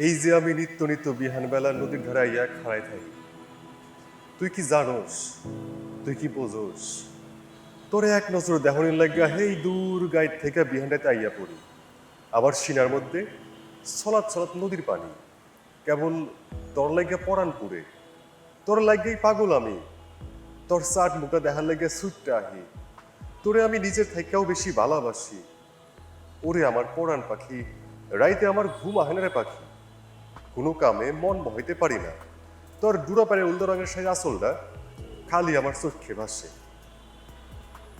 এই যে আমি নিত্য নিত্য বিহানবেলা নদীর ধারে আইয়া খাড়াই থাকি, তুই কি জানোস, তুই কি বোঝোস? তোরে এক নজর দেহনের লাগিয়া হেই দূর গাইড থেকে বিহানটাতে আইয়া পড়ি। আবার সিনার মধ্যে ছলাৎ ছলাৎ নদীর পানি, কেবল তোর লাগিয়া পরাণ পুরে, তোর লাগিয়াই পাগল আমি, তোর চাট মুখটা দেখার লাগিয়া সুটটা আহি, তোরে আমি নিজের থেকেও বেশি ভালোবাসি। ওরে আমার পরাণ পাখি, রাইতে আমার ঘুম আহে না রে পাখি, কোনো কামে মন বহাইতে পারি না, তোর ডুরা পারে উল্টো রঙের সাই আসলটা খালি আমার চোখে ভাসে।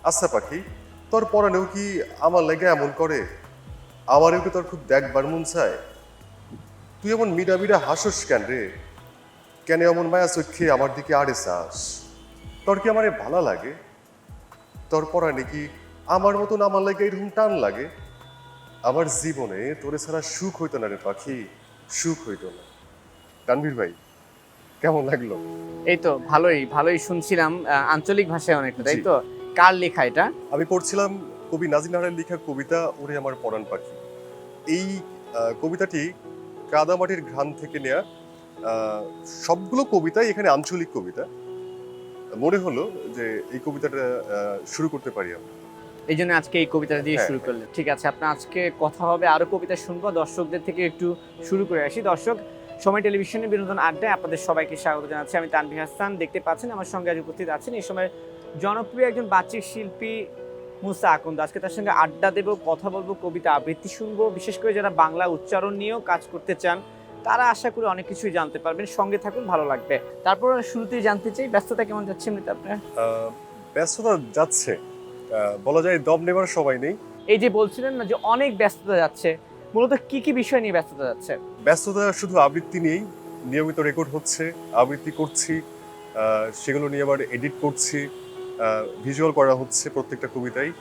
আচ্ছা পাখি, তোর পরাণেও কি আমার লেগে এমন করে? আমারও কি তোর খুব দেখবার মন চায়? তুই এমন মিডা মিডা হাসস কেন রে? কেন এমন মায়া চোখে আমার দিকে আড়ে চাস? তোর কি আমারে ভালো লাগে? তোর পরাণে কি আমার মতন আমার লাগে এরকম টান লাগে? আমার জীবনে তোরে ছাড়া সুখ হইতো না রে পাখি, সুখ হইতো না। তানভীর ভাই, কেমন লাগলো? এই তো ভালোই ভালোই শুনছিলাম, আঞ্চলিক ভাষায় অনেকটা, তাই জি। তো? কার লেখা এটা? আমি পড়ছিলাম কবি নাজির নারায়ণ লেখা কবিতা ওরে আমার পরাণ পাখি। এই কবিতাটি কাদামাটির ঘ্রাণ থেকে নেয়া। আহ, সবগুলো কবিতাই এখানে আঞ্চলিক কবিতা। মনে হলো যে এই কবিতাটা শুরু করতে পারি আমরা। এই জন্য আজকে এই কবিতাটা দিয়ে হ্যাঁ, শুরু করলেন। ঠিক আছে, আপনার আজকে কথা হবে, আরো কবিতা শুনবো। দর্শকদের থেকে একটু শুরু করে আসি। দর্শক, সময় টেলিভিশনের বিনোদন আড্ডায় আপনাদের সবাইকে স্বাগত জানাচ্ছি। আমি তানভীর হাসান। দেখতে পাচ্ছেন আমার সঙ্গে আজ উপস্থিত আছেন এই সময় জনপ্রিয় একজন বাচিক শিল্পী মুসা আকন্দ। আজকে তার সঙ্গে আড্ডা দেবো, কথা বলবো, কবিতা আবৃত্তি শুনবো। বিশেষ করে যারা বাংলা উচ্চারণ নিয়েও কাজ করতে চান তারা আশা করি অনেক কিছুই জানতে পারবেন। সঙ্গে থাকুন, ভালো লাগবে। তারপর শুরুতেই জানতে চাই, ব্যস্ততা কেমন যাচ্ছে এমনিতে আপনার? ব্যস্ততা যাচ্ছে, বলা যায় দম নেবার সবাই নেই। এই যে বলছিলেন না যে অনেক ব্যস্ততা যাচ্ছে, মূলত কি কি বিষয় নিয়ে ব্যস্ততা যাচ্ছে? ব্যস্ততা শুধু আবৃত্তি নিয়েই, নিয়মিত রেকর্ড হচ্ছে, আবৃত্তি করছি, সেগুলো নিয়ে আবার এডিট করছি, ভিজুয়াল করা হচ্ছে প্রত্যেকটা কবিতাই।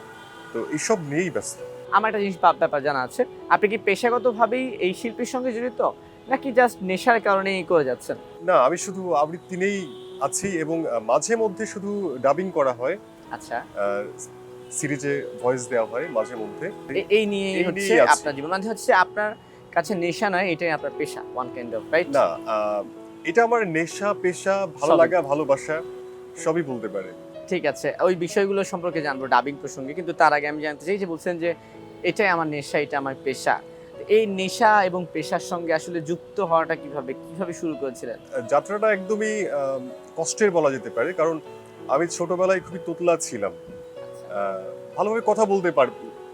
তো এইসব নিয়েই ব্যস্ত। আমার একটা জিনিস ব্যাপার জানা আছে, আপনি কি পেশাগতভাবেই এই শিল্পীর সঙ্গে জড়িত, নাকি জাস্ট নেশার কারণেই করে যাচ্ছেন? না, আমি শুধু আবৃত্তি নিয়েই আছি এবং মাঝে মধ্যে শুধু ডাবিং করা হয়, আচ্ছা, সিরিজে ভয়েস দেওয়া হয় মাঝে মধ্যে। এই নিয়েই এই হচ্ছে নিয়েই আছি। আপনার জীবন, মানে হচ্ছে আপনার কাছে নেশা নয়, এটাই আপনার পেশা, ওয়ান কাইন্ড অফ, রাইট? না, এটা আমার নেশা, পেশা, ভালো সবই। লাগা, ভালোবাসা সবই বলতে পারে। ঠিক আছে, ওই বিষয়গুলো সম্পর্কে জানবো ডাবিং প্রসঙ্গে, কিন্তু তার আগে আমি জানতে চাই যে বলছেন যে এটাই আমার নেশা, এটা আমার পেশা। এই নেশা এবং পেশার সঙ্গে আসলে যুক্ত হওয়াটা কিভাবে কিভাবে শুরু করেছিলেন? যাত্রাটা একদমই কষ্টের বলা যেতে পারে, কারণ আমি ছোটবেলায় খুবই তোতলা ছিলাম। আহ, ভালোভাবে কথা বলতে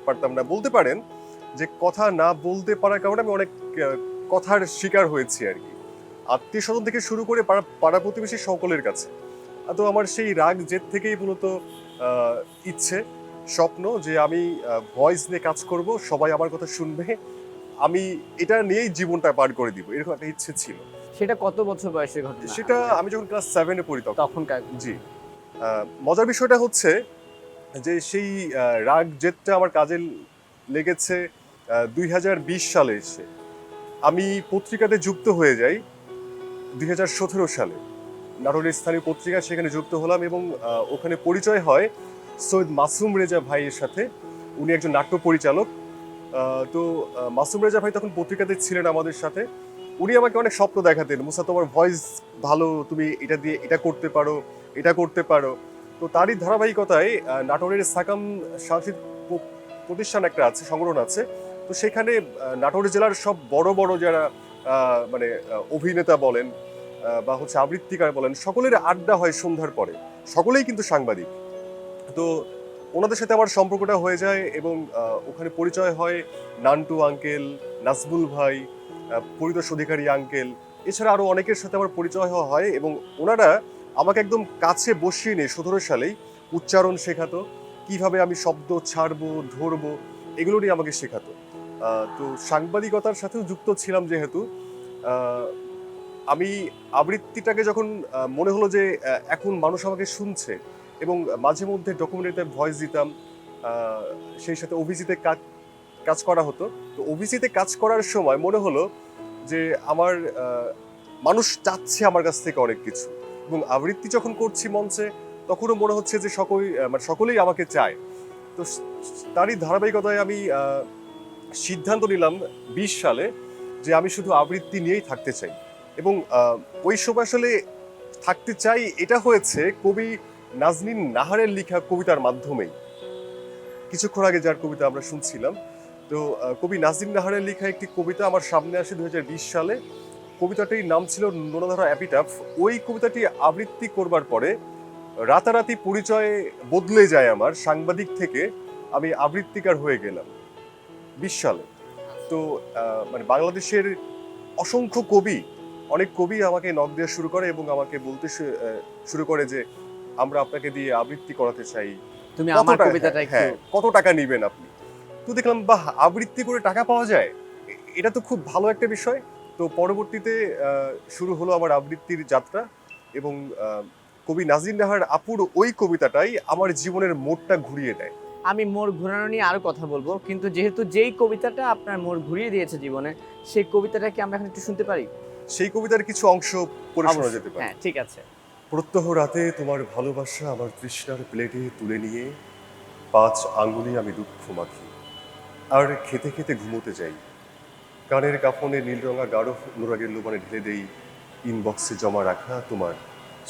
পারতাম না, বলতে পারেন যে কথা না বলতে পারার কারণে আমি অনেক কথার শিকার হয়েছি আর কি, আত্মীয় স্বজন থেকে শুরু করে পাড়া প্রতিবেশী সকলের কাছে। তো আমার সেই রাগ জেদ থেকেই মূলত আহ, ইচ্ছে, স্বপ্ন যে আমি ভয়েস নিয়ে কাজ করব, সবাই আমার কথা শুনবে, আমি এটা নিয়েই জীবনটা পার করে দিব, এরকম একটা ইচ্ছে ছিল। সেটা কত বছর বয়সের ঘটনা? সেটা আমি যখন ক্লাস 7-এ পড়ি তখন। তখনকার। জি। মজার বিষয়টা হচ্ছে যে সেই রাগ জেদটা আমার কাজে লেগেছে 2020 সালে এসে। আমি পত্রিকাতে যুক্ত হয়ে যাই 2017 সালে, নাটোরের স্থানীয় পত্রিকা, সেখানে যুক্ত হলাম এবং ওখানে পরিচয় হয় সৈয়দ মাসুম রেজা ভাইয়ের সাথে। উনি একজন নাট্য পরিচালক। তো মাসুম রেজা ভাই তখন পত্রিকাতে ছিলেন আমাদের সাথে। উনি আমাকে অনেক স্বপ্ন দেখাতেন, মুসা তোমার ভয়েস ভালো, তুমি এটা দিয়ে এটা করতে পারো, এটা করতে পারো। তো তারই ধারাবাহিকতায় নাটোরের সাকাম সাংস্কৃতিক প্রতিষ্ঠান একটা আছে, সংগঠন আছে। তো সেখানে নাটোর জেলার সব বড় বড় যারা মানে অভিনেতা বলেন বা হচ্ছে আবৃত্তিকার বলেন, সকলের আড্ডা হয় সন্ধ্যার পরে, সকলেই কিন্তু সাংবাদিক। তো ওনাদের সাথে আমার সম্পর্কটা হয়ে যায় এবং ওখানে পরিচয় হয় নান্টু আঙ্কেল, নাজমুল ভাই, পরিতোষ অধিকারী আঙ্কেল, এছাড়া আরো অনেকের সাথে আমার পরিচয় হয় এবং ওনারা আমাকে একদম কাছে বসিয়ে নিয়ে 17 সালেই উচ্চারণ শেখাতো, কিভাবে আমি শব্দ ছাড়বো, ধরবো, এগুলো নিয়ে আমাকে শেখাতো। তো সাংবাদিকতার সাথেও যুক্ত ছিলাম যেহেতু, আহ, আমি আবৃত্তিটাকে যখন মনে হলো যে এখন মানুষ আমাকে শুনছে এবং মাঝে মধ্যে ডকুমেন্টারিতে ভয়েস দিতাম, আহ, সেই সাথে অভিজিতে কাজ করা হতো। তো অভিজিতে কাজ করার সময় মনে হলো যে আমার মানুষ চাচ্ছে আমার কাছ থেকে অনেক কিছু, এবং আবৃত্তি যখন করছি মঞ্চে তখনও মনে হচ্ছে যে মানে সকলেই আমাকে চায়। তো তারই ধারাবাহিকতায় আমি সিদ্ধান্ত নিলাম 20 সালে যে আমি শুধু আবৃত্তি নিয়েই থাকতে চাই। এবং ওই সময় আসলে থাকতে চাই এটা হয়েছে কবি নাজনীন নাহারের লেখা কবিতার মাধ্যমেই। কিছুক্ষণ আগে যার কবিতা আমরা শুনছিলাম, তো কবি নাজনীন নাহারের লেখা একটি কবিতা আমার সামনে আসে 2020 সালে। কবিতাটির নাম ছিল নোনাধারা অ্যাপিটাফ। ওই কবিতাটি আবৃত্তি করবার পরে রাতারাতি পরিচয় বদলে যায় আমার, সাংবাদিক থেকে আমি আবৃত্তিকার হয়ে গেলাম 20 সালে। তো মানে বাংলাদেশের অসংখ্য কবি, অনেক কবি আমাকে নক দেওয়া শুরু করে এবং আমাকে বলতে শুরু করে যে আমরা আপনাকে দিয়ে আবৃত্তি করাতে চাই, তুমি কত আমার টাকা, কবিতাটা একটু হ্যাঁ, কত টাকা নেবেন আপনি। তো দেখলাম বাহ, আবৃত্তি করে টাকা পাওয়া যায়, এটা তো খুব ভালো একটা বিষয়। তো পরবর্তীতে শুরু হলো আমার আবৃত্তির যাত্রা এবং কবি নাজির নাহার আপুর ওই কবিতাটাই আমার জীবনের মোড়টা ঘুরিয়ে দেয়। আমি মোড় ঘোরানো নিয়ে আরো কথা বলবো, কিন্তু যেহেতু যেই কবিতাটা আপনার মোড় ঘুরিয়ে দিয়েছে জীবনে, সেই কবিতাটা কি আমরা এখন একটু শুনতে পারি? সেই কবিতার কিছু অংশ পড়ে শোনা যেতে পারে। হ্যাঁ, ঠিক আছে। প্রত্যহ রাতে তোমার ভালোবাসা আমার তৃষ্ণার প্লেটে তুলে নিয়ে 5 আঙ্গুলি আমি দুঃখ মাখি, আর খেতে খেতে ঘুমোতে যাই। কানের কাফনে নীলরঙা গাঢ় অনুরাগের লোবানে ঢেলে দেই ইনবক্সে জমা রাখা তোমার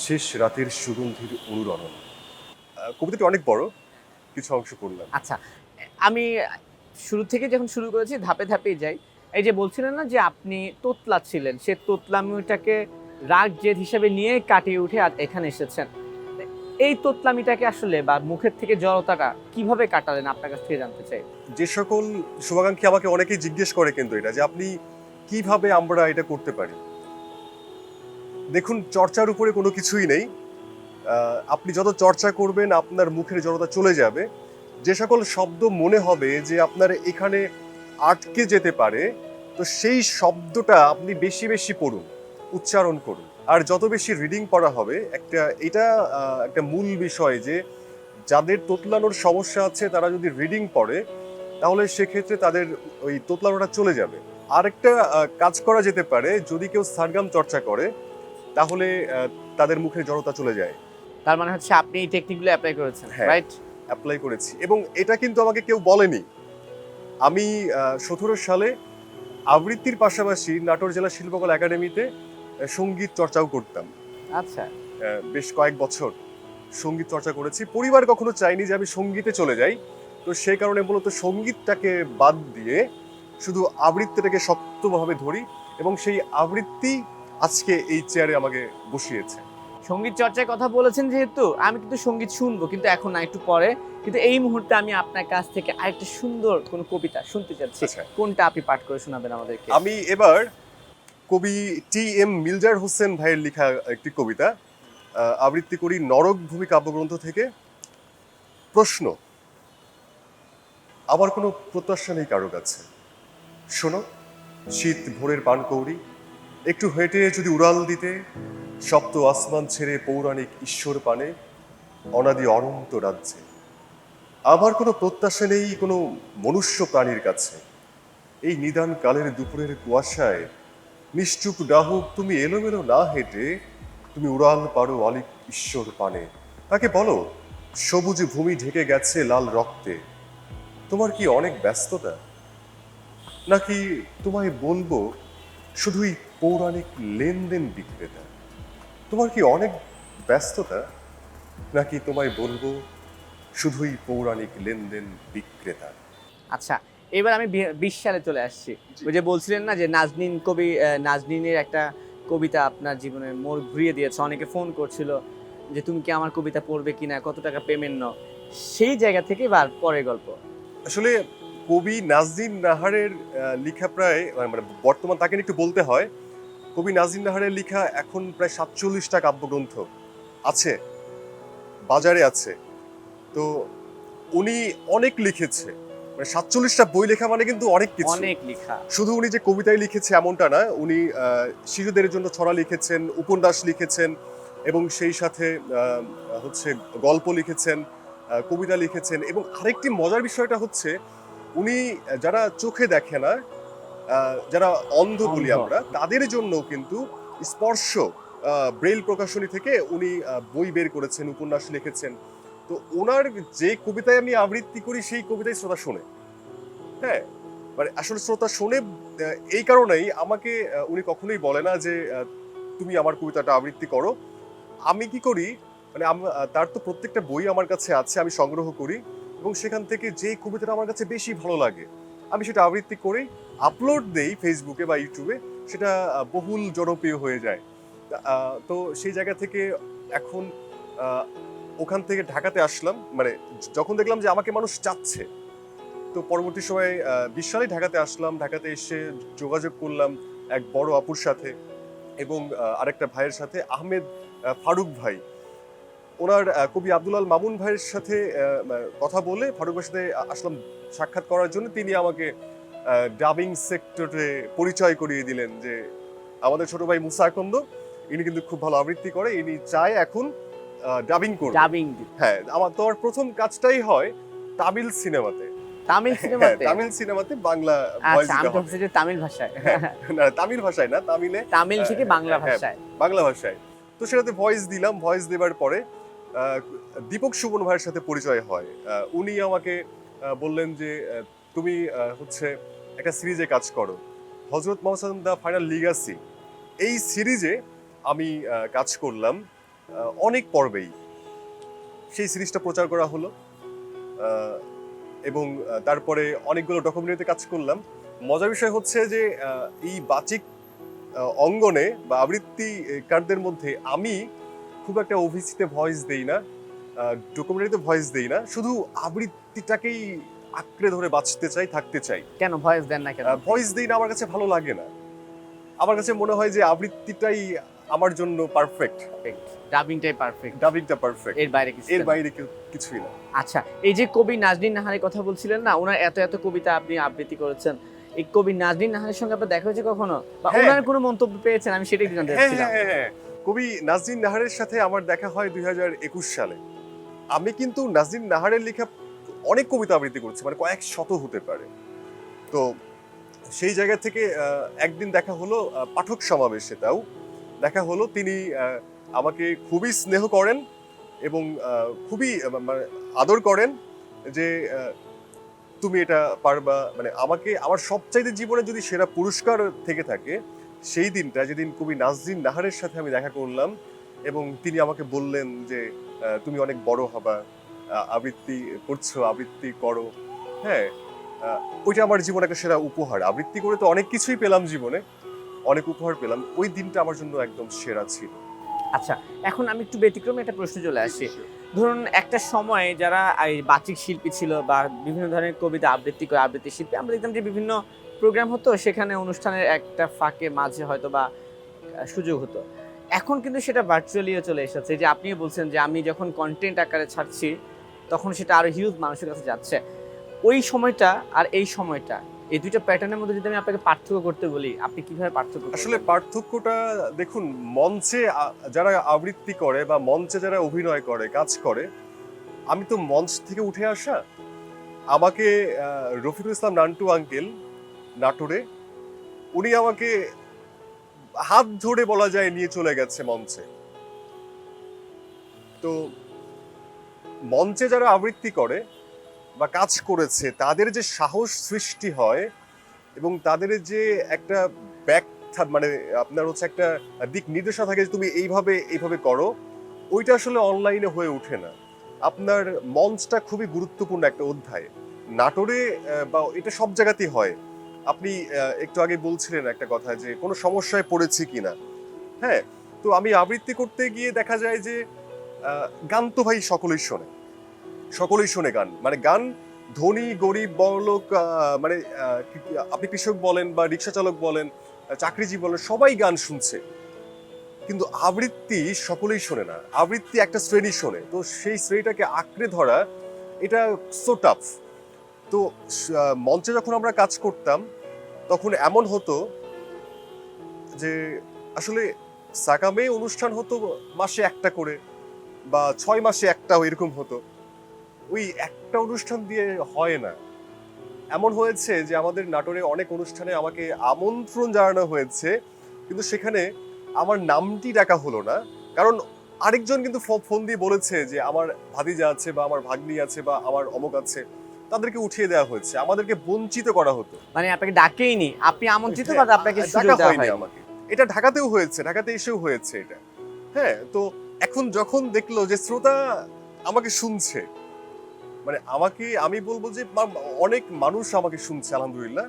শেষ রাতের সুগন্ধির অনুরণন। কবিতাটি অনেক বড়, কিছু অংশ পড়লাম। আচ্ছা, আমি শুরু থেকে যখন শুরু করেছি ধাপে ধাপেই যাই। এই যে বলছিলেন না যে আপনি তোতলা ছিলেন, সে তোতলামিটাকে রাগ জেদ হিসেবে নিয়ে কাটিয়ে উঠে আজ এখানে এসেছেন। এই তোতলামিটাকে আসলে বা মুখের থেকে জড়তাটা কিভাবে কাটালেন আপনার কাছ থেকে জানতে চাই। যে সকল শুভাকাঙ্ক্ষী আমাকে অনেকেই জিজ্ঞেস করে কিন্তু এটা, যে আপনি কিভাবে আমরা এটা করতে পারি। দেখুন, চর্চার উপরে কোনো কিছুই নেই। আপনি যত চর্চা করবেন আপনার মুখের জড়তা চলে যাবে। যে সকল শব্দ মনে হবে যে আপনার এখানে আটকে যেতে পারে, তো সেই শব্দটা আপনি বেশি বেশি পড়ুন, উচ্চারণ করুন। আর যত বেশি রিডিং পড়া হবে, একটা মূল বিষয় যে যাদের তোতলানোর সমস্যা আছে তারা যদি রিডিং পড়ে তাহলে সেক্ষেত্রে তাদের ওই তোতলানোটা চলে যাবে। আরেকটা কাজ করা যেতে পারে, যদি কেউ সারগাম চর্চা করে তাহলে তাদের মুখের জড়তা চলে যায়। তার মানে হচ্ছে আপনি এই টেকনিকগুলো অ্যাপ্লাই করেছেন, হ্যাঁ। রাইট? অ্যাপ্লাই করেছি এবং এটা কিন্তু আমাকে কেউ বলেনি। আমি 17 সালে আবৃত্তির পাশাপাশি নাটোর জেলা শিল্পকলা একাডেমিতে সঙ্গীত চর্চাও করতাম। আচ্ছা, বেশ কয়েক বছর সঙ্গীত চর্চা করেছি। পরিবার কখনো চাইনি যে আমি সঙ্গীতে চলে যাই, তো সেই কারণে মূলত সঙ্গীতটাকে বাদ দিয়ে শুধু আবৃত্তিটাকে শক্তভাবে ধরি এবং সেই আবৃত্তি আজকে এই চেয়ারে আমাকে বসিয়েছে। সঙ্গীত চর্চার কথা বলেছেন যেহেতু, আমি কিন্তু সঙ্গীত শুনবো, কিন্তু এখন না, একটু পরে। কিন্তু এই মুহূর্তে আমি আপনার কাছ থেকে আরেকটা সুন্দর কোনো কবিতা শুনতে চাচ্ছি। আচ্ছা। কোনটা আপনি পাঠ করে শোনাবেন আমাদেরকে? আমি এবার কবি টি.এম. মিলজার হোসেন ভাইয়ের লেখা একটি কবিতা আবৃত্তি করি নরকভূমি কাব্যগ্রন্থ থেকে। প্রশ্ন: আমার কোনো প্রত্যাশা নেই কারো কাছে, শোনো শীত ভোরের পানকৌড়ি, একটু হেঁটে যদি উড়াল দিতে সপ্ত আসমান ছেড়ে পৌরাণিক ঈশ্বর পানে অনাদি অনন্ত রাজ্যে। আমার কোনো প্রত্যাশা নেই কোনো মনুষ্য প্রাণীর কাছে, এই নিদান কালের দুপুরের কুয়াশায় নিশ্চুপ ডাহুক তুমি এলোমেলো না হেঁটে, তুমি উড়াল পারো অলিক ঈশ্বর পানে। তাকে বলো সবুজ ভূমি ঢেকে গেছে লাল রক্তে, তোমার কি অনেক ব্যস্ততা, নাকি তোমায় বলবো শুধুই পৌরাণিক লেনদেন বিক্রেতা? তোমার কি অনেক ব্যস্ততা, নাকি তোমায় বলবো শুধুই পৌরাণিক লেনদেন বিক্রেতা? আচ্ছা, এবার আমি 20 সালে চলে আসছি। ওই যে বলছিলেন না যে নাজনীনের একটা কবিতা আপনার জীবনের মোড় ঘুরিয়ে দিয়েছে, অনেকে ফোন করছিল যে তুমি কি আমার কবিতা পড়বে কিনা, কত টাকা পেমেন্ট নাও। সেই জায়গা থেকে এবার পরের গল্প। আসলে কবি নাজনীন নাহারের লেখা প্রায় মানে বর্তমান তাকে একটু বলতে হয়, কবি নাজনীন নাহারের লেখা এখন প্রায় 47টা কাব্যগ্রন্থ আছে, বাজারে আছে। তো উনি অনেক লিখেছে, মানে 47টা বই লেখা মানে কিন্তু অনেক কিছু। অনেক লেখা। শুধু উনি যে কবিতায় লিখেছে এমনটা না, উনি শিশুদের জন্য ছড়া লিখেছেন, উপন্যাস লিখেছেন এবং সেই সাথে হচ্ছে গল্প লিখেছেন, কবিতা লিখেছেন। এবং আরেকটি মজার বিষয়টা হচ্ছে উনি যারা চোখে দেখে না, যারা অন্ধ বলি আমরা, তাদের জন্য কিন্তু স্পর্শ ব্রেইল প্রকাশনী থেকে উনি বই বের করেছেন, উপন্যাস লিখেছেন। তো ওনার যে কবিতায় আমি আবৃত্তি করি সেই কবিতায় শ্রোতা শোনে। হ্যাঁ, মানে আসলে শ্রোতা শোনে এই কারণেই আমাকে উনি কখনোই বলে না যে তুমি আমার কবিতাটা আবৃত্তি করো। আমি কি করি, মানে তার তো প্রত্যেকটা বই আমার কাছে আছে, আমি সংগ্রহ করি এবং সেখান থেকে যে কবিতাটা আমার কাছে বেশি ভালো লাগে আমি সেটা আবৃত্তি করে আপলোড দেই ফেসবুকে বা ইউটিউবে। সেটা বহুল জনপ্রিয় হয়ে যায়। তো সেই জায়গা থেকে এখন ওখান থেকে ঢাকাতে আসলাম, মানে যখন দেখলাম যে আমাকে মানুষ চাচ্ছে, তো পরবর্তী সময়ে 20 সালে ঢাকাতে আসলাম। ঢাকাতে এসে যোগাযোগ করলাম এক বড় আপুর সাথে এবং আরেকটা ভাইয়ের সাথে, আহমেদ ফারুক ভাই। ওনার কবি আব্দুল আল মামুন ভাইয়ের সাথে কথা বলে ফারুক ভাইয়ের সাথে আসলাম সাক্ষাৎ করার জন্য। তিনি আমাকে ডাবিং সেক্টরে পরিচয় করিয়ে দিলেন যে আমাদের ছোট ভাই মুসা আকন্দ, ইনি কিন্তু খুব ভালো আবৃত্তি করে, ইনি চায় এখন ডাবিং করবে। ডাবিং। হ্যাঁ, আমার তোমার প্রথম কাজটাই হয় তামিল সিনেমাতে। তামিল সিনেমাতে? তামিল সিনেমাতে বাংলা ভয়েস আচ্ছা, আমি দিতে হবে। ভাবছি যে তামিল ভাষায়। না, তামিল ভাষায় না, তামিলে, তামিল থেকে বাংলা হ্যাঁ, ভাষায়। বাংলা ভাষায়। তো সেটাতে ভয়েস দিলাম। ভয়েস দেওয়ার পরে দীপক সুমন ভাইয়ের সাথে পরিচয় হয়। উনি আমাকে বললেন যে তুমি হচ্ছে একটা সিরিজে কাজ করো, হযরত মুহাম্মদ দ্য ফাইনাল লিগ্যাসি। এই সিরিজে আমি কাজ করলাম অনেক পর্বেই। সেই সিরিজটা প্রচার করা হলো এবং তারপরে অনেকগুলো ডকুমেন্টারিতে কাজ করলাম। মজার বিষয় হচ্ছে যে এই বাচিক অঙ্গনে বা আবৃত্তিকারদের মধ্যে আমি খুব একটা ওভিসিতে ভয়েস দেই না, ডকুমেন্টারিতে ভয়েস দেই না, শুধু আবৃত্তিটাকেই আঁকড়ে ধরে বাঁচতে চাই, থাকতে চাই। কেন ভয়েস দেন না কেন? ভয়েস দেই না, আমার কাছে ভালো লাগে না। আমার কাছে মনে হয় যে আবৃত্তিটাই আমার জন্য পারফেক্ট, ডাবিংটাই পারফেক্ট, ডাবিংটা পারফেক্ট, এর বাইরে কিছু এর না। বাইরে কিছুই না। আচ্ছা, এই যে কবি নাজনীন নাহারের কথা বলছিলেন না, ওনার এত এত কবিতা আপনি আবৃত্তি করেছেন, এই কবি নাজনীন নাহারের সঙ্গে আপনার দেখা হয়েছে কখনো, বা হ্যাঁ। ওনার কোনো মন্তব্য পেয়েছেন? আমি সেটাই জানতে হ্যাঁ চাচ্ছিলাম। হ্যাঁ হ্যাঁ, কবি নাজনীন নাহারের সাথে আমার দেখা হয় 2021 সালে। আমি কিন্তু নাজনীন নাহারের লেখা অনেক কবিতা আবৃত্তি করছি, মানে কয়েক শত হতে পারে। তো সেই জায়গা থেকে একদিন দেখা হলো পাঠক সমাবেশে, তাও দেখা হলো। তিনি আমাকে খুবই স্নেহ করেন এবং খুবই মানে আদর করেন যে তুমি এটা পারবা। মানে আমাকে আমার সবচাইতে জীবনে যদি সেরা পুরস্কার থেকে থাকে সেই দিনটা, যেদিন কবি নাজনীন নাহারের সাথে আমি দেখা করলাম এবং তিনি আমাকে বললেন যে তুমি অনেক বড় হবা, আবৃত্তি করছো, আবৃত্তি করো। হ্যাঁ, ওইটা আমার জীবনে একটা সেরা উপহার। আবৃত্তি করে তো অনেক কিছুই পেলাম জীবনে, অনেক উপহার পেলাম, ওই দিনটা আমার জন্য একদম সেরা ছিল। আচ্ছা, এখন আমি একটু ব্যতিক্রমে একটা প্রশ্ন চলে আসি। ধরুন একটা সময়ে যারা এই বাচিক শিল্পী ছিল বা বিভিন্ন ধরনের কবিতা আবৃত্তি করে আবৃত্তি শিল্পী, আমরা দেখতাম যে বিভিন্ন প্রোগ্রাম হতো, সেখানে অনুষ্ঠানের একটা ফাঁকে মাঝে হয়তো বা সুযোগ হতো। এখন কিন্তু সেটা ভার্চুয়ালিও চলে এসেছে। যে আপনিও বলছেন যে আমি যখন কন্টেন্ট আকারে ছাড়ছি তখন সেটা আরো হিউজ মানুষের কাছে যাচ্ছে। ওই সময়টা আর এই সময়টা, এই দুইটা প্যাটার্নের মধ্যে যদি আমি আপনাকে পার্থক্য করতে বলি, আপনি কিভাবে পার্থক্য করবেন? আসলে পার্থক্যটা দেখুন, মঞ্চে যারা আবৃত্তি করে বা মঞ্চে যারা অভিনয় করে, কাজ করে, আমি তো মঞ্চ থেকে উঠে আসা। আমাকে রফিকুল ইসলাম নান্টু আঙ্কেল নাটোরে, উনি আমাকে হাত ধরে বলা যায় নিয়ে চলে গেছে মঞ্চে। তো মঞ্চে যারা আবৃত্তি করে বা কাজ করেছে তাদের যে সাহস সৃষ্টি হয় এবং তাদের যে একটা ব্যাখ্যা, মানে আপনার হচ্ছে একটা দিক নির্দেশনা থাকে যে তুমি এইভাবে করো, ওইটা আসলে অনলাইনে হয়ে ওঠে না। আপনার মঞ্চটা খুবই গুরুত্বপূর্ণ একটা অধ্যায়। নাটোরে বা এটা সব জায়গাতেই হয়। আপনি একটু আগে বলছিলেন একটা কথা যে কোনো সমস্যায় পড়েছি কিনা। হ্যাঁ, তো আমি আবৃত্তি করতে গিয়ে দেখা যায় যে গান তো ভাই সকলেই শোনে গান। মানে গান ধনী গরিব বড়লোক, মানে আপনি কৃষক বলেন বা রিক্সা চালক বলেন, চাকরিজীবী বলেন, সবাই গান শুনছে। কিন্তু আবৃত্তি সকলেই শোনে না, আবৃত্তি একটা শ্রেণী শোনে। তো সেই শ্রেণীটাকে আঁকড়ে ধরা, এটা সো টাফ। তো মঞ্চে যখন আমরা কাজ করতাম তখন এমন হতো যে আসলে সাকামে অনুষ্ঠান হতো মাসে একটা করে বা 6 মাসে একটা, এরকম হতো। ওই একটা অনুষ্ঠান দিয়ে হয় না। এমন হয়েছে যে আমাদের নাটোরে অনেক অনুষ্ঠানে আমাকে আমন্ত্রণ জানানো হয়েছে, কিন্তু সেখানে আমার নামটি ডাকা হলো না। কারণ আরেকজন কিন্তু ফোন দিয়ে বলেছে যে আমার ভাতিজা আছে বা আমার ভাগ্নি আছে বা আমার অমুক আছে। তো তাদেরকে উঠিয়ে দেওয়া হয়েছে, আমাদেরকে বঞ্চিত করা হতো। মানে আপনাকে ডাকেইনি, আপনি আমন্ত্রিত বা আপনাকে সুযোগ ডাকা দেওয়া হয়নি হয়নি। আমাকে। এটা ঢাকাতেও হয়েছে, ঢাকাতে এসেও হয়েছে এটা। হ্যাঁ, তো এখন যখন দেখলো যে শ্রোতা আমাকে শুনছে, মানে আমাকে, আমি বলবো যে অনেক মানুষ আমাকে শুনছে আলহামদুলিল্লাহ।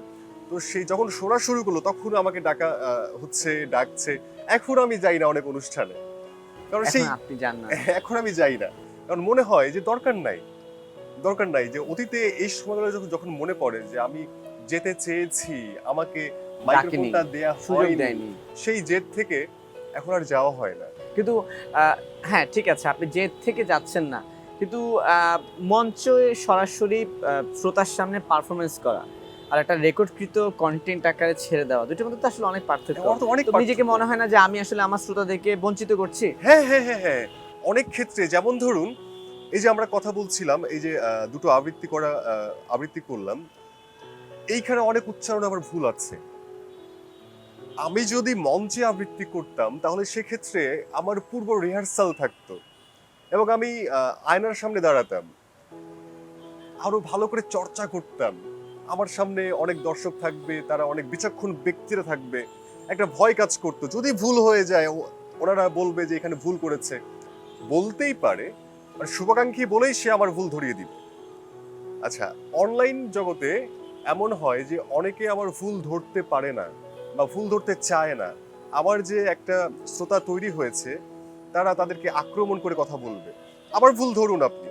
তো সেই যখন শোনা শুরু করলো তখন আমাকে ডাকা হচ্ছে, ডাকছে। এখন আমি যাই না অনেক অনুষ্ঠানে, কারণ এখন সেই আপনি যান না। এখন আমি যাই না, কারণ মনে হয় যে দরকার নাই, দরকার নাই। যে অতীতে এই সময়গুলো যখন যখন মনে পড়ে যে আমি যেতে চেয়েছি, আমাকে ডাকেনি, মাইক্রোফোনটা দেয়া সুযোগ হয়নি, দেয়নি। সেই জেদ থেকে এখন আর যাওয়া হয় না। কিন্তু হ্যাঁ, ঠিক আছে, আপনি জেদ থেকে যাচ্ছেন না। কিন্তু মঞ্চে সরাসরি শ্রোতার সামনে পারফরম্যান্স করা আর একটা রেকর্ডকৃত কনটেন্ট আকারে ছেড়ে দেওয়া, দুটোর মধ্যে তো আসলে অনেক পার্থক্য। আমার তো অনেক তো নিজেকে পার্থক্য। মনে হয় না যে আমি আসলে আমার শ্রোতাদেরকে বঞ্চিত করছি? হ্যাঁ, হ্যাঁ, হ্যাঁ, হ্যাঁ। অনেক ক্ষেত্রে, যেমন ধরুন এই যে আমরা কথা বলছিলাম, এই যে দুটো আবৃত্তি করলাম, এইখানে অনেক উচ্চারণ আমার ভুল আছে। আমি যদি মঞ্চে আবৃত্তি করতাম তাহলে সেক্ষেত্রে আমার পূর্ব রিহার্সাল থাকতো এবং আমি আয়নার সামনে দাঁড়াতাম, আরো ভালো করে চর্চা করতাম। আমার সামনে অনেক দর্শক থাকবে, তারা অনেক বিচক্ষণ ব্যক্তিরা থাকবে, একটা ভয় কাজ করতো যদি ভুল হয়ে যায়, ওনারা বলবে যে এখানে ভুল করেছে। বলতেই পারে, মানে শুভাকাঙ্ক্ষী বলেই সে আমার ভুল ধরিয়ে দিবে। আচ্ছা, অনলাইন জগতে এমন হয় যে অনেকে আমার ভুল ধরতে পারে না বা ভুল ধরতে চায় না। আমার যে একটা শ্রোতা তৈরি হয়েছে, তারা তাদেরকে আক্রমণ করে কথা বলবে। আবার ভুল ধরুন আপনি,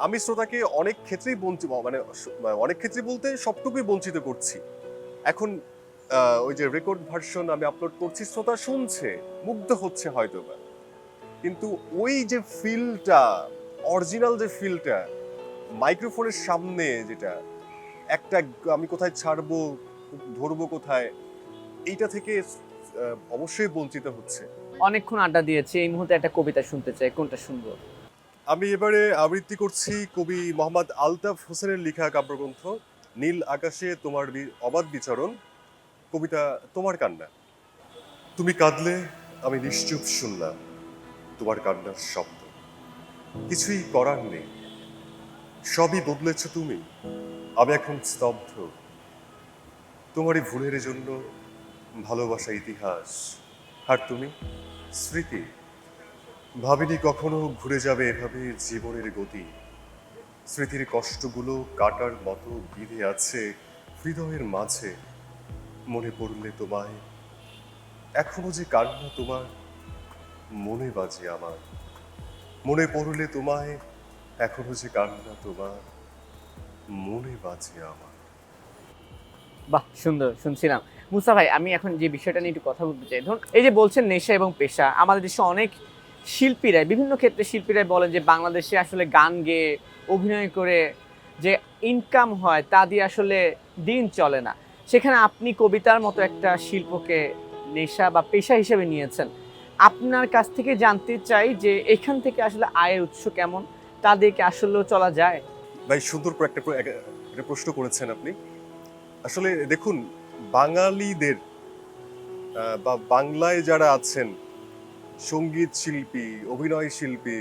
আমি শ্রোতাকে অনেক ক্ষেত্রেই বঞ্চিত, মানে অনেক ক্ষেত্রে বলতে সবটুকুই বঞ্চিত করছি। এখন ওই যে রেকর্ড ভার্সন আমি আপলোড করছি, শ্রোতা শুনছে, মুগ্ধ হচ্ছে হয়তোবা, কিন্তু ওই যে ফিলটা, অরিজিনাল যে ফিলটা মাইক্রোফোনের সামনে, যেটা একটা আমি কোথায় ছাড়বো, ধরবো কোথায়, এইটা থেকে অবশ্যই বঞ্চিত হচ্ছে। অনেকক্ষণ আড্ডা দিয়েছি, এই মুহূর্তে একটা কবিতা শুনতে চাই, কোনটা শুনবো? আমি এবারে আবৃত্তি করছি কবি মোহাম্মদ আলতাফ হোসেনের লেখা কাব্যগ্রন্থ নীল আকাশে তোমার অবাধ বিচরণ, কবিতা তোমার কান্না। তুমি কাঁদলে আমি নিশ্চুপ শুনলাম তোমার কান্নার শব্দ, কিছুই করার নেই, সবই বদলেছ তুমি, আমি এখন স্তব্ধ। তোমারই ভুলের জন্য ভালোবাসা ইতিহাস, আর তুমি স্মৃতি। ভাবিনি কখনো ঘুরে যাবে এভাবে জীবনের গতি, স্মৃতির কষ্টগুলো কাটার মতো বিঁধে আছে হৃদয়ের মাঝে। মনে পড়লে তোমায় এখনো যে কান্না তোমার মনে বাজে আমার, মনে পড়লে তোমায় এখনো যে কান্না তোমার মনে বাজে আমার। বাহ, সুন্দর শুনছিলাম। মুসা ভাই, আমি এখন যে বিষয়টা নিয়ে একটু কথা বলতে চাই, ধরুন এই যে বলছেন নেশা এবং পেশা, আমাদের দেশে অনেক শিল্পীরাই, বিভিন্ন ক্ষেত্রে শিল্পীরাই বলেন যে বাংলাদেশে আসলে গান গেয়ে অভিনয় করে যে ইনকাম হয় তা দিয়ে আসলে দিন চলে না। সেখানে আপনি কবিতার মতো একটা শিল্পকে নেশা বা পেশা হিসেবে নিয়েছেন। আপনার কাছ থেকে জানতে চাই যে এখান থেকে আসলে আয়ের উৎস কেমন, তা দিয়ে কি আসলেও চলা যায়? ভাই, সুন্দর করে একটা প্রশ্ন করেছেন আপনি। আসলে দেখুন, বাঙালিদের বা বাংলায় যারা আছেন, সঙ্গীত শিল্পী, অভিনয় শিল্পী,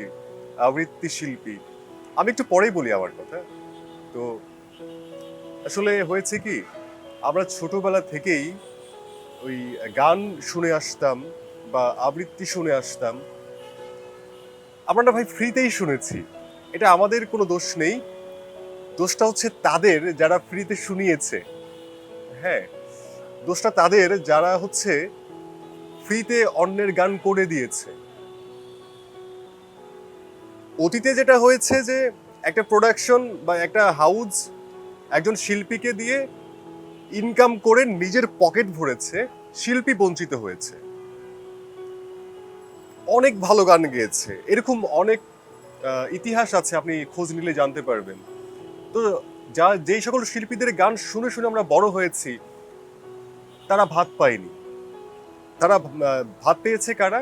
আবৃত্তি শিল্পী, আমি একটু পরেই বলি আমার কথা। তো আসলে হয়েছে কি, আমরা ছোটবেলা থেকেই ওই গান শুনে আসতাম বা আবৃত্তি শুনে আসতাম। আমরা না ভাই ফ্রিতেই শুনেছি, এটা আমাদের কোনো দোষ নেই, দোষটা হচ্ছে তাদের যারা ফ্রিতে শুনিয়েছে। হ্যাঁ, দোষটা তাদের যারা হচ্ছে ফ্রিতে অন্যের গান করে দিয়েছে। অতীতে যেটা হয়েছে যে একটা প্রোডাকশন বা একটা হাউস একজন শিল্পীকে দিয়ে ইনকাম করে নিজের পকেট ভরেছে, শিল্পী বঞ্চিত হয়েছে। অনেক ভালো গান গেয়েছে, এরকম অনেক ইতিহাস আছে, আপনি খোঁজ নিলে জানতে পারবেন। তো যেই সকল শিল্পীদের গান শুনে শুনে আমরা বড় হয়েছি, তারা ভাত পায়নি। তারা ভাত পেয়েছে কারা?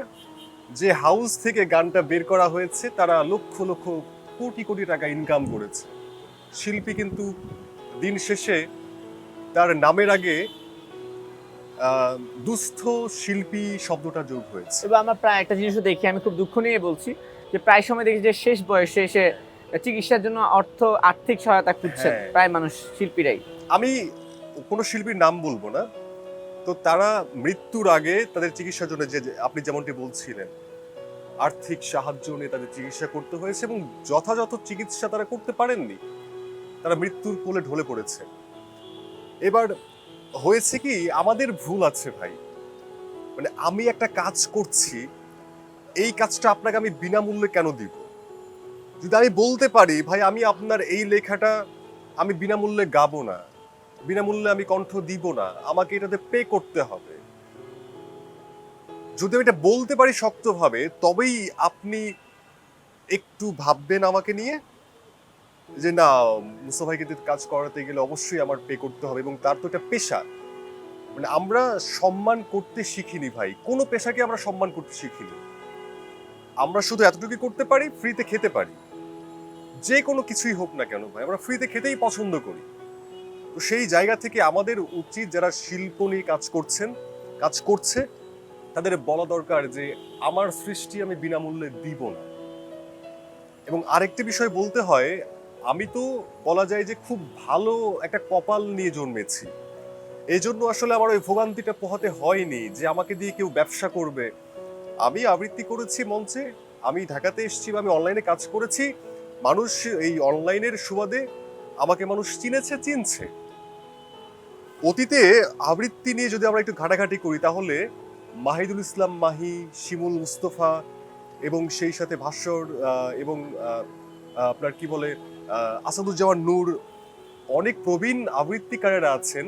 যে হাউস থেকে গানটা বের করা হয়েছে, তারা লক্ষ লক্ষ কোটি কোটি টাকা ইনকাম করেছে। শিল্পী কিন্তু দিন শেষে তার নামের আগে দুস্থ শিল্পী শব্দটা যোগ হয়েছে। এবার আমরা প্রায় একটা জিনিসও দেখি, আমি খুব দুঃখ নিয়ে বলছি যে প্রায় সময় দেখি যে শেষ বয়সে এসে চিকিৎসার জন্য আর্থিক সহায়তা খুঁজছেন হ্যাঁ। প্রায় মানুষ, শিল্পীরাই। আমি কোনো শিল্পীর নাম বলবো না, তো তারা মৃত্যুর আগে তাদের চিকিৎসার জন্য যে আপনি যেমনটি বলছিলেন আর্থিক সাহায্য নিয়ে তাদের চিকিৎসা করতে হয়েছে এবং যথাযথ চিকিৎসা তারা করতে পারেননি, তারা মৃত্যুর কোলে ঢলে পড়েছে। এবার হয়েছে কি, আমাদের ভুল আছে ভাই। মানে আমি একটা কাজ করছি, এই কাজটা আপনাকে আমি বিনামূল্যে কেন দিব? যদি আমি বলতে পারি ভাই আমি আপনার এই লেখাটা আমি বিনামূল্যে গাবো না, বিনামূল্যে আমি কণ্ঠ দিব না, আমাকে এটাতে পে করতে হবে, যদি আমি এটা বলতে পারি শক্তভাবে, তবেই আপনি একটু ভাববেন আমাকে নিয়ে যে না, মুসা ভাইকে দিয়ে কাজ করাতে গেলে অবশ্যই আমার পে করতে হবে, এবং তার তো এটা পেশা। মানে আমরা সম্মান করতে শিখিনি ভাই, কোনো পেশাকে আমরা সম্মান করতে শিখিনি। আমরা শুধু এতটুকু করতে পারি, ফ্রিতে খেতে পারি, যে কোনো কিছুই হোক না কেন ভাই, আমরা ফ্রিতে খেতেই পছন্দ করি। তো সেই জায়গা থেকে আমাদের উচিত যারা শিল্প নিয়ে কাজ করছে তাদের বলা দরকার যে আমার সৃষ্টি আমি বিনামূল্যে দিব না। এবং আরেকটি বিষয় বলতে হয়, আমি তো বলা যায় যে খুব ভালো একটা কপাল নিয়ে জন্মেছি, এই জন্য আসলে আমার ওই ভোগান্তিটা পোহাতে হয়নি যে আমাকে দিয়ে কেউ ব্যবসা করবে। আমি আবৃত্তি করেছি মঞ্চে, আমি ঢাকাতে এসেছি, আমি অনলাইনে কাজ করেছি, মানুষ এই অনলাইনের সুবাদে আমাকে মানুষ চিনছে। অতীতে আবৃত্তি নিয়ে যদি আমরা একটু ঘাটাঘাটি করি তাহলে মাহিদুল ইসলাম মাহি, শিমুল মুস্তফা এবং সেই সাথে ভাস্বর এবং আপনার কি বলে আসাদুজ্জামান নূর, অনেক প্রবীণ আবৃত্তিকারেরা আছেন,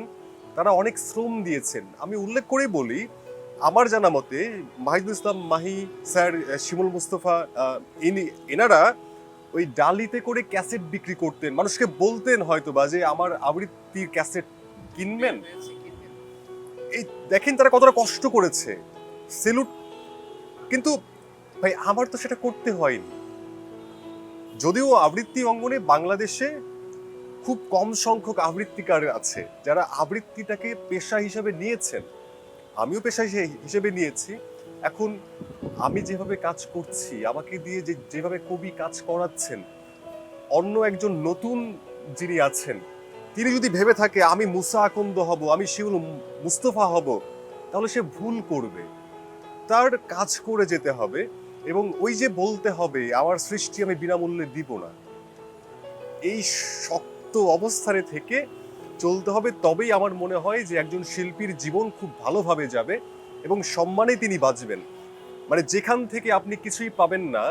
তারা অনেক শ্রম দিয়েছেন। আমি উল্লেখ করেই বলি, আমার জানা মতে মাহিদুল ইসলাম মাহি স্যার, শিমুল মুস্তফা, এনারা ওই ডালিতে করে ক্যাসেট বিক্রি করতেন, মানুষকে বলতেন হয়তো বা যে আমার আবৃত্তির ক্যাসেট কিনবেন। এই দেখেন তারা কতটা কষ্ট করেছে, সেলুট। কিন্তু ভাই আমার তো সেটা করতে হয়নি। যদিও আবৃত্তি অঙ্গনে বাংলাদেশে খুব কম সংখ্যক আবৃত্তিকার আছে যারা আবৃত্তিটাকে পেশা হিসেবে নিয়েছেন, আমিও পেশা হিসেবে নিয়েছি। এখন আমি যেভাবে কাজ করছি, আমাকে দিয়ে যেভাবে কবি কাজ করাচ্ছেন, অন্য একজন নতুন যিনি আছেন তিনি যদি ভেবে থাকে আমি মুসা আকন্দ হব, আমি শিউল মুস্তফা হব, তাহলে সে ভুল করবে। তার কাজ করে যেতে হবে এবং ওই যে বলতে হবে আমার সৃষ্টি আমি বিনামূল্যে দিব না, এই শক্ত অবস্থানে থেকে চলতে হবে। তবেই আমার মনে হয় যে একজন শিল্পীর জীবন খুব ভালোভাবে যাবে এবং সম্মানে তিনি বাঁচবেন। মানে যেখান থেকে আপনি কিছুই পাবেন না,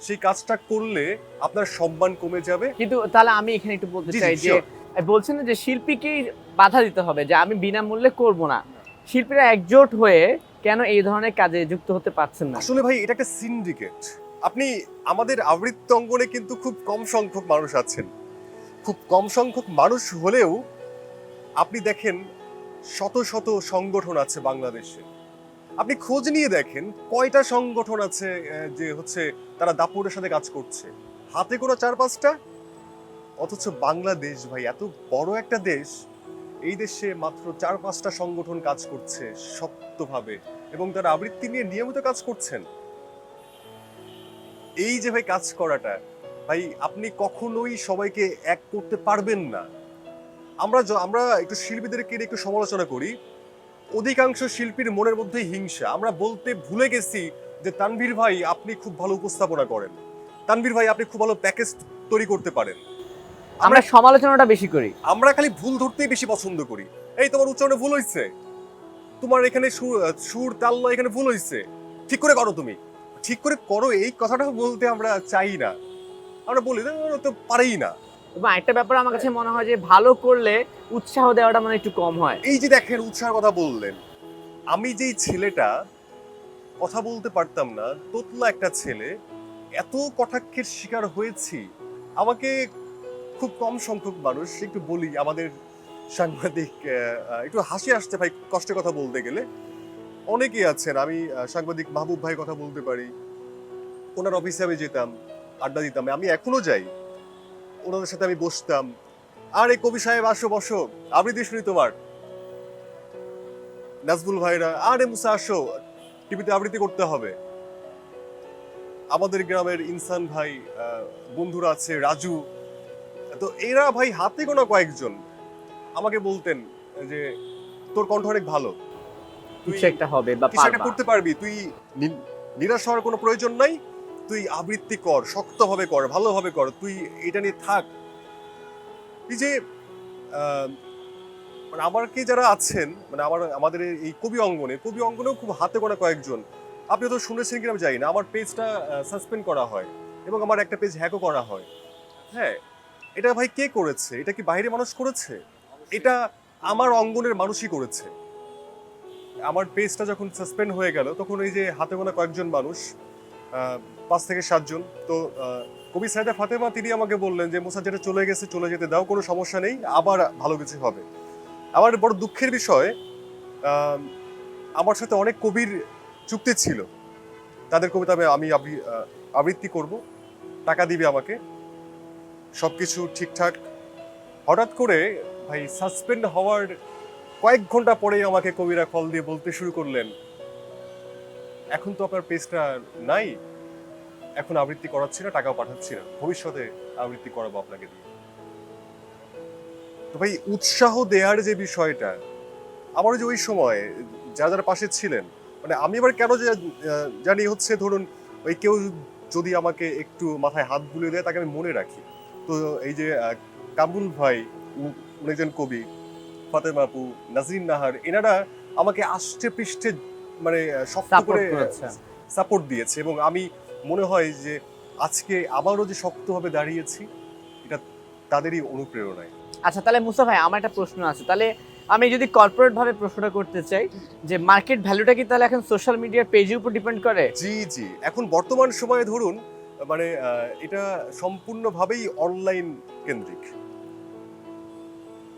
সেই কাজটা করলে আপনার সম্মান কমে যাবে। কিন্তু তাহলে আমি এখানে একটু বলতে জি, চাই জি, যে sure. বলছেন না যে শিল্পীকেই বাধা দিতে হবে যে আমি বিনামূল্যে করব না, শিল্পীরা একজোট হয়ে কেন এই ধরনের কাজে যুক্ত হতে পারছেন না? আসলে ভাই এটা একটা সিন্ডিকেট। আপনি আমাদের আবৃত্তি অঙ্গনে কিন্তু খুব কম সংখ্যক মানুষ আছেন, খুব কম সংখ্যক মানুষ হলেও আপনি দেখেন শত শত সংগঠন আছে বাংলাদেশে। আপনি খোঁজ নিয়ে দেখেন কয়টা সংগঠন আছে যে হচ্ছে তারা দাপটের সাথে কাজ করছে, হাতে গোনা 4-5টা। অথচ বাংলাদেশ ভাই এত বড় একটা দেশ, এই দেশে মাত্র 4-5টা সংগঠন কাজ করছে শক্তভাবে এবং তারা আবৃত্তি নিয়ে নিয়মিত কাজ করছেন। এই যে ভাই কাজ করাটা, ভাই আপনি কখনোই সবাইকে এক করতে পারবেন না। আমরা একটু শিল্পীদেরকে একটু সমালোচনা করি, অধিকাংশ শিল্পীর মনের মধ্যেই হিংসা। আমরা বলতে ভুলে গেছি যে তানভীর ভাই আপনি খুব ভালো উপস্থাপনা করেন, তানভীর ভাই আপনি খুব ভালো প্যাকেজ তৈরি করতে পারেন। আমরা সমালোচনাটা বেশি করি, আমরা খালি ভুল ধরতেই বেশি পছন্দ করি। এই তোমার উচ্চারণে ভুল হয়েছে, তোমার এখানে সুর তাল লয় এখানে ভুল হয়েছে, ঠিক করে করো, তুমি ঠিক করে করো, এই কথাটা বলতে আমরা চাই না। আমরা বলি তো পারেই না। এবং একটা ব্যাপার আমার কাছে মনে হয় যে ভালো করলে উৎসাহ দেওয়াটা মানে একটু কম হয়। এই যে দেখেন উৎসাহের কথা বললেন, আমি যেই ছেলেটা কথা বলতে পারতাম না, তোতলা একটা ছেলে, এত কটাক্ষের শিকার হয়েছি। আমাকে খুব কম সংখ্যক মানুষ, একটু বলি আমাদের সাংবাদিক, একটু হাসি আসছে ভাই কষ্টের কথা বলতে গেলে, অনেকেই আছেন। আমি সাংবাদিক মাহবুব ভাই কথা বলতে পারি, ওনার অফিসে আমি যেতাম, আড্ডা দিতাম, আমি এখনো যাই, ওনাদের সাথে আমি বসতাম, আরে কবি সাহেব আসো বসো, আবৃত্তি শুনি তোমার। নাজবুল ভাইরা, আরে মুসা আসো, টিভিতে আবৃত্তি করতে হবে। আমাদের গ্রামের ইনসান ভাই, বন্ধুরা আছে রাজু, তো এরা ভাই হাতে গোনা কয়েকজন আমাকে বলতেন যে তোর কণ্ঠ অনেক ভালো, তুই কিছু একটা হবে বা কিছু একটা পারবা। করতে পারবি, তুই নিরাশ হওয়ার কোনো প্রয়োজন নাই, তুই আবৃত্তি কর, শক্তভাবে কর, ভালোভাবে কর, তুই এটা নিয়ে থাক। এই যে আহ, মানে আমার কি যারা আছেন, মানে আমাদের এই কবি অঙ্গনেও খুব হাতে গোনা কয়েকজন। আপনি তো শুনেছেন কিনা আমি জানি না, আমার পেজটা সাসপেন্ড করা হয় এবং আমার একটা পেজ হ্যাকও করা হয়। হ্যাঁ, এটা ভাই কে করেছে? এটা কি বাইরে মানুষ করেছে? এটা আমার অঙ্গনের মানুষই করেছে। আমার পেজটা যখন সাসপেন্ড হয়ে গেল তখন এই যে হাতে গোনা কয়েকজন মানুষ, 5 থেকে 7 জন, তো কবি সাইদা ফাতেমা তিনি আমাকে বললেন যে মুসা যেটা চলে গেছে চলে যেতে দাও, কোনো সমস্যা নেই, আবার ভালো কিছু হবে। আমার বড় দুঃখের বিষয়, আহ, আমার সাথে অনেক কবির চুক্তি ছিল, তাদের কবিতা আমি আবৃত্তি করব, টাকা দিবে আমাকে, সবকিছু ঠিকঠাক। হঠাৎ করে ভাই সাসপেন্ড হওয়ার কয়েক ঘন্টা পরেই আমাকে কবিরা কল দিয়ে বলতে শুরু করলেন, এখন তো আপনার পেজটা নাই, এখন আবৃত্তি করাচ্ছি না, টাকাও পাঠাচ্ছি না, ভবিষ্যতে আবৃত্তি করাবো আপনাকে দিয়ে। তো ভাই উৎসাহ দেওয়ার যে বিষয়টা, আমারও যে ওই সময় যারা যারা পাশে ছিলেন, মানে আমি আবার কেন যে জানি হচ্ছে ধরুন ওই কেউ যদি আমাকে একটু মাথায় হাত বুলিয়ে দেয় তাকে আমি মনে রাখি। তো এই যে কামরুল ভাই, উনি একজন কবি, ফাতেমা আপু, নাজরিন নাহার, এনারা আমাকে আষ্টে পৃষ্ঠে মানে শক্ত সাপোর্ট করে করেছে। সাপোর্ট দিয়েছে এবং আমি মনে হয় যে আজকে আবারও যে শক্তভাবে দাঁড়িয়েছি এটা তাদেরই অনুপ্রেরণায়। আচ্ছা, তাহলে মুসা ভাই আমার একটা প্রশ্ন আছে, তাহলে আমি যদি কর্পোরেট ভাবে প্রশ্নটা করতে চাই, যে মার্কেট ভ্যালুটা কি তাহলে এখন সোশ্যাল মিডিয়ার পেজের উপর ডিপেন্ড করে? জি জি, এখন বর্তমান সময়ে ধরুন মানে এটা সম্পূর্ণভাবেই অনলাইন কেন্দ্রিক।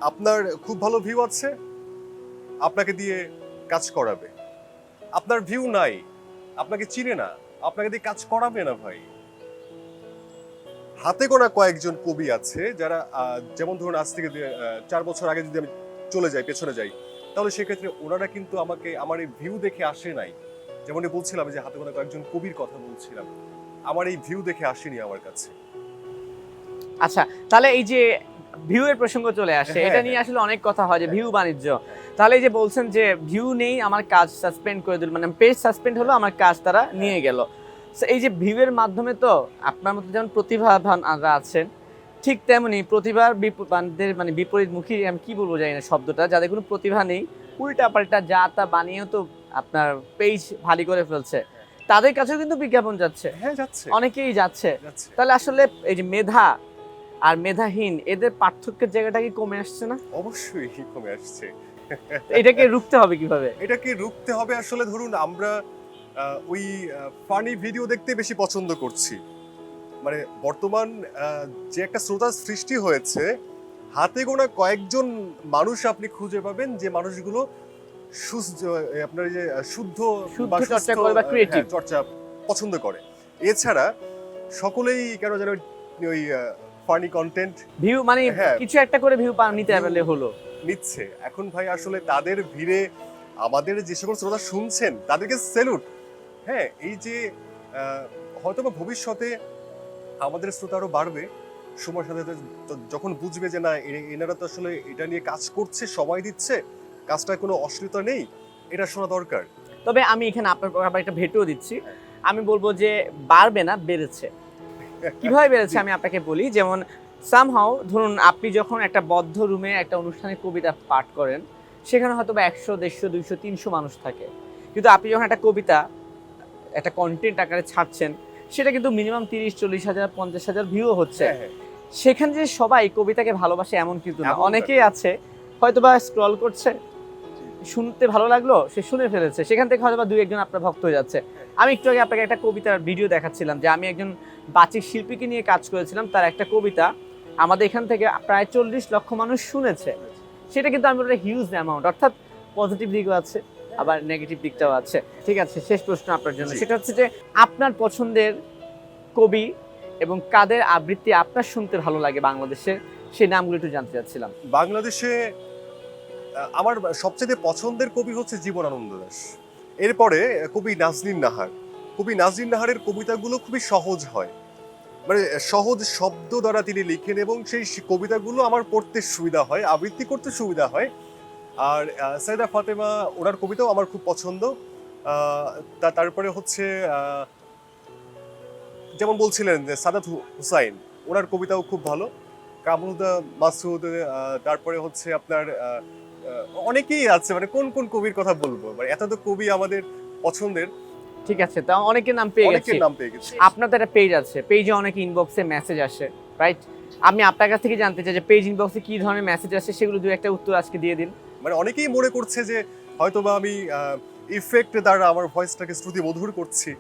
আপনার খুব ভালো ভিউ আছে, আপনাকে দিয়ে কাজ করাবে। আপনার ভিউ নাই, আপনাকে চিনে না, আপনাকে দিয়ে কাজ করাবে না ভাই। হাতে গোনা কয়েকজন কবি আছে যারা যেমন ধরুন আজ থেকে 4 বছর আগে যদি আমি চলে যাই, পেছনে যাই, তাহলে সেক্ষেত্রে ওনারা কিন্তু আমাকে আমার এই ভিউ দেখে আসে নাই। যেমনটি বলছিলাম যে হাতে গোনা কয়েকজন কবির কথা বলছিলাম, আমার এই ভিউ দেখে আসেনি আমার কাছে। আচ্ছা, তাহলে এই যে ভিউ এর প্রসঙ্গ চলে আসে, হ্যাঁ, এটা নিয়ে হ্যাঁ। আসলে অনেক কথা হয় যে ভিউ বাণিজ্য। তাহলে এই যে বলছেন যে ভিউ নেই, আমার কাজ সাসপেন্ড করে দিল, মানে পেজ সাসপেন্ড হলো, আমার কাজ তারা নিয়ে গেল। So, এই যে ভিউ এর মাধ্যমে তো আপনার মতো যেমন প্রতিভাবানরা আছেন, ঠিক তেমনি প্রতিভার বিপদের মানে বিপরীতমুখী, আমি কি বলবো জানি না শব্দটা, যাদের কোনো প্রতিভা নেই, উল্টা পাল্টা যা তা বানিয়েও তো আপনার পেজ ভারী করে ফেলছে, তাদের কাছেও কিন্তু বিজ্ঞাপন যাচ্ছে, হ্যাঁ, যাচ্ছে অনেকেই যাচ্ছে। যাচ্ছে। তাহলে আসলে এই যে মেধা আর মেধাহীন, এদের পার্থক্যের জায়গাটা কি কমে আসছে না? অবশ্যই কমে আসছে। এটাকে রুখতে হবে কিভাবে? এটাকে রুখতে হবে আসলে ধরুন আমরা ওই ফানি ভিডিও দেখতে বেশি পছন্দ করছি। মানে বর্তমান যে একটা শ্রোতার সৃষ্টি হয়েছে, হাতে গোনা কয়েকজন মানুষ আপনি খুঁজে পাবেন যে মানুষগুলো আপনার যে শুদ্ধ শুদ্ধ বা চর্চা সুস্থ, করে বা ক্রিয়েটিভ চর্চা পছন্দ করে। এছাড়া সকলেই কেন যেন ওই ফানি কন্টেন্ট ভিউ, মানে হ্যাঁ, কিছু একটা করে ভিউ নিতে পারলে হলো। নিচ্ছে। এখন ভাই আসলে তাদের ভিড়ে আমাদের যে সকল শ্রোতা শুনছেন তাদেরকে সেলুট। হ্যাঁ, এই যে হয়তোবা ভবিষ্যতে আমাদের শ্রোতা আরো বাড়বে সময়ের সাথে সাথে, যখন বুঝবে যে না এনারা তো আসলে এটা নিয়ে কাজ করছে, সময় দিচ্ছে, কাজটায় কোনো অশ্লীলতা নেই, এটা শোনা দরকার। তবে আমি এখানে আপনার আবার একটা ভেটও দিচ্ছি, আমি বলবো যে বাড়বে না, বেড়েছে। কিভাবে বেড়েছে আমি আপনাকে বলি, যেমন সামহাও ধরুন আপনি যখন একটা বদ্ধ রুমে একটা অনুষ্ঠানে কবিতা পাঠ করেন, সেখানে হয়তো বা 100, 150, 200, 300 মানুষ থাকে, কিন্তু আপনি যখন একটা কবিতা একটা কন্টেন্ট আকারে ছাড়ছেন, সেটা কিন্তু মিনিমাম 30-40 হাজার 50 হাজার ভিউ হচ্ছে। হ্যাঁ, হ্যাঁ। সেখানে যে সবাই কবিতাকে ভালোবাসে এমন কিন্তু না, এমন না। অনেকেই আছে হয়তোবা স্ক্রল করছে, শুনতে ভালো লাগলো, সে শুনে ফেলেছে, সেখান থেকে হয়তো বা 2-1 জন আপনার ভক্ত হয়ে যাচ্ছে। আমি একটু আগে আপনাকে একটা কবিতার ভিডিও দেখাচ্ছিলাম, যে আমি একজন বাচিক শিল্পীকে নিয়ে কাজ করেছিলাম, তার একটা কবিতা আমাদের এখান থেকে প্রায় 40 লক্ষ মানুষ শুনেছে। সেটা কিন্তু আমি একটা হিউজ অ্যামাউন্ট, অর্থাৎ পজিটিভ দিকও আছে আবার নেগেটিভ দিকটাও আছে। ঠিক আছে, শেষ প্রশ্ন আপনার জন্য, জি। সেটা হচ্ছে যে আপনার পছন্দের কবি এবং কাদের আবৃত্তি আপনার শুনতে ভালো লাগে বাংলাদেশের, সেই নামগুলো একটু জানতে চাচ্ছিলাম। বাংলাদেশে আমার সবচেয়ে পছন্দের কবি হচ্ছে জীবনানন্দ দাশ, এরপরে কবি নাজনীন নাহার, কবি নাজির নাহারের কবিতাগুলো খুবই সহজ হয়, মানে সহজ শব্দ দ্বারা তিনি লিখেন এবং সেই কবিতাগুলো আমার পড়তে সুবিধা হয়, আবৃত্তি করতে সুবিধা হয়। আর সাইদা ফাতেমা ওনার কবিতাও আমার খুব পছন্দ। তারপরে হচ্ছে যেমন বলছিলেন যে সাদাত হুসাইন, ওনার কবিতাও খুব ভালো। কামরুদা মাসুদ, তারপরে হচ্ছে আপনার অনেকেই আছে, মানে কোন কোন কবির কথা বলবো, মানে এত তো কবি আমাদের পছন্দের, ঠিক আছে, তা অনেকের নাম পেয়ে গেছি। অনেকের নাম পেয়ে গেছি। আপনার তো একটা পেজ আছে, পেজে অনেক ইনবক্সে মেসেজ আসে, রাইট? আমি আপনার কাছ থেকে জানতে চাই যে পেজ ইনবক্সে কি ধরনের মেসেজ আসে, সেগুলো দুই একটা উত্তর আজকে দিয়ে দিন। মানে অনেকেই মনে করছে যে হয়তোবা আমি ইফেক্ট দ্বারা আমার ভয়েসটাকে শ্রুতি মধুর করছি,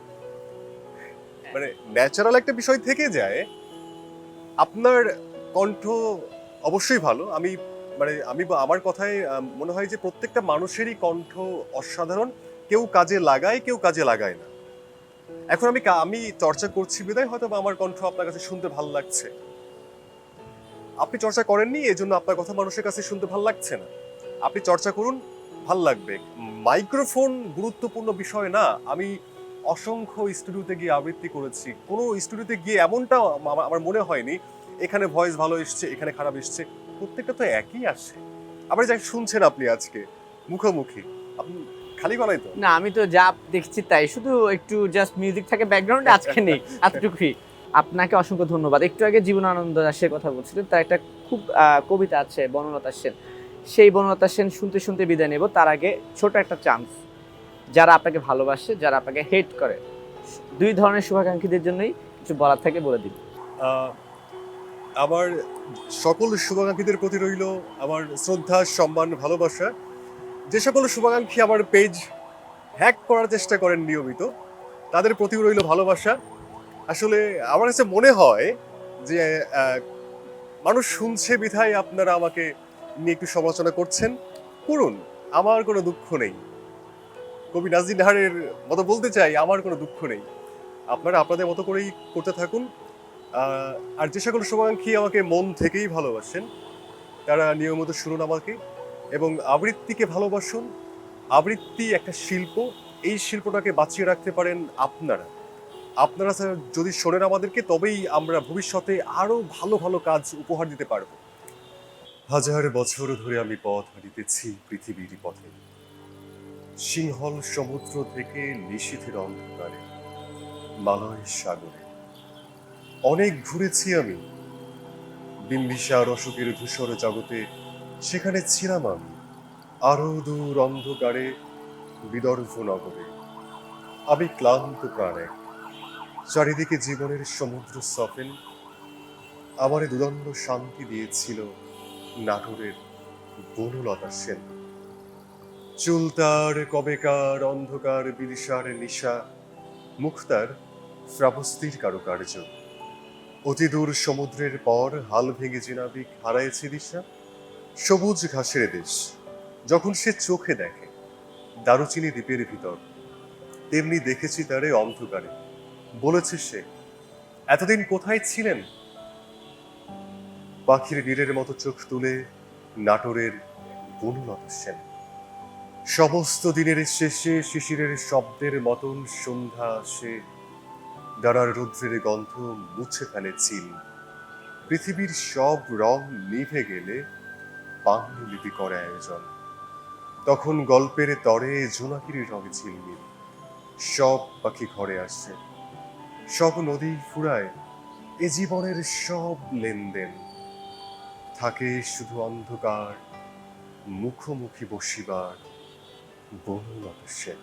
মানে ন্যাচারাল একটা বিষয় থেকে যায়। আপনার কণ্ঠ অবশ্যই ভালো, আমি মানে আমার কথায় মনে হয় যে প্রত্যেকটা মানুষেরই কণ্ঠ অসাধারণ, কেউ কাজে লাগায় কেউ কাজে লাগায় না। এখন আমি চর্চা করছি বিধায় হয়তো বা আমার কণ্ঠ আপনার কাছে শুনতে ভালো লাগছে, আপনি চর্চা করেননি এজন্য আপনার কথা মানুষের কাছে শুনতে ভালো লাগছে না। আপনি চর্চা করুন, ভাল লাগবে। মাইক্রোফোন গুরুত্বপূর্ণ বিষয় না। আমি অসংখ্য স্টুডিওতে গিয়ে আবৃত্তি করেছি, কোনো স্টুডিওতে গিয়ে এমনটা আমার মনে হয়নি এখানে ভয়েস ভালো এসছে এখানে খারাপ এসছে, প্রত্যেকটা তো একই আসে। আবার যা শুনছেন আপনি আজকে মুখোমুখি, আপনি খালি গলায় তো না, আমি তো যা দেখছি তাই, শুধু একটু জাস্ট মিউজিক থাকে ব্যাকগ্রাউন্ডে, আজকে নেই, এতটুকুই। আপনাকে অসংখ্য ধন্যবাদ। একটু আগে জীবনানন্দ দাশের কথা বলছিলেন, তার একটা খুব কবিতা আছে বনলতা সেন, সেই বনলতা সেন শুনতে শুনতে বিদায় নেব। তার আগে ছোট একটা চান্স, যারা আপনাকে ভালোবাসে, যারা আপনাকে হেট করে, দুই ধরনের শুভাকাঙ্ক্ষীদের জন্যই কিছু বলার থাকে বলে দিন। আহ, আমার সকল শুভাকাঙ্ক্ষীদের প্রতি রইল আমার শ্রদ্ধা, সম্মান, ভালোবাসা। যে সকল শুভাকাঙ্ক্ষী আমার পেজ হ্যাক করার চেষ্টা করেন নিয়মিত, তাদের প্রতি রইল ভালোবাসা। আসলে আমার কাছে মনে হয় যে মানুষ শুনছে বিধায় আপনারা আমাকে নিয়ে একটু সমালোচনা করছেন, করুন, আমার কোনো দুঃখ নেই। কবি নাজির নাহারের মতো বলতে চাই, আমার কোনো দুঃখ নেই, আপনারা আপনাদের মতো করেই করতে থাকুন। আর যে সকল শুভাকাঙ্ক্ষী আমাকে মন থেকেই ভালোবাসেন, তারা নিয়মিত শুনুন আমাকে এবং আবৃত্তিকে ভালোবাসুন। আবৃত্তি একটা শিল্প, এই শিল্পটাকে বাঁচিয়ে রাখতে পারেন আপনারা। আপনারা যদি শোনেন আমাদেরকে, তবেই আমরা ভবিষ্যতে আরো ভালো ভালো কাজ উপহার দিতে পারবো। হাজার বছর ধরে আমি পথ হারিতেছি পৃথিবীর পথে, সিংহল সমুদ্র থেকে নিশীথের অন্ধকারে, মালয় সাগরে অনেক ঘুরেছি আমি, বিম্বিসার অশোকের ধূসর জগতে, সেখানে ছিলাম আমি আরো দূর অন্ধকারে, বিদর্ভ নগরে। আমি ক্লান্ত প্রাণে, চারিদিকে জীবনের সমুদ্র সফেন, আমারে দুদণ্ড শান্তি দিয়েছিল নাটোরের বনলতা সেন। চুলতার কবেকার অন্ধকার বিদিশার নিশা, মুক্তার শ্রাবস্তির কারুকার্য, অতি দূর সমুদ্রের পর হাল ভেঙে জিনাবিক হারাইছে দিশা। সবুজ ঘাসের দেশ যখন সে চোখে দেখে দারুচিনি দ্বীপের ভিতর, তেমনি দেখেছি তারে অন্ধকারে। বলেছে সে, এতদিন কোথায় ছিলেন? পাখির নীরের মতো চোখ তুলে নাটোরের বনলতা সেন। সমস্ত দিনের শেষে শিশিরের শব্দের মতন সন্ধ্যা আসে, দাঁড়ার রৌদ্রের গন্ধ মুছে ফেলে চিল। পৃথিবীর সব রং নিভে গেলে পাণ্ডুলিপি করে আয়োজন, তখন গল্পের তরে জোনাকির রঙে ঝিলমিল। সব পাখি ঘরে আসে, সব নদী ফুরায়, এ জীবনের সব লেনদেন। থাকে শুধু অন্ধকার, মুখোমুখি বসিবার বনলতা সেন।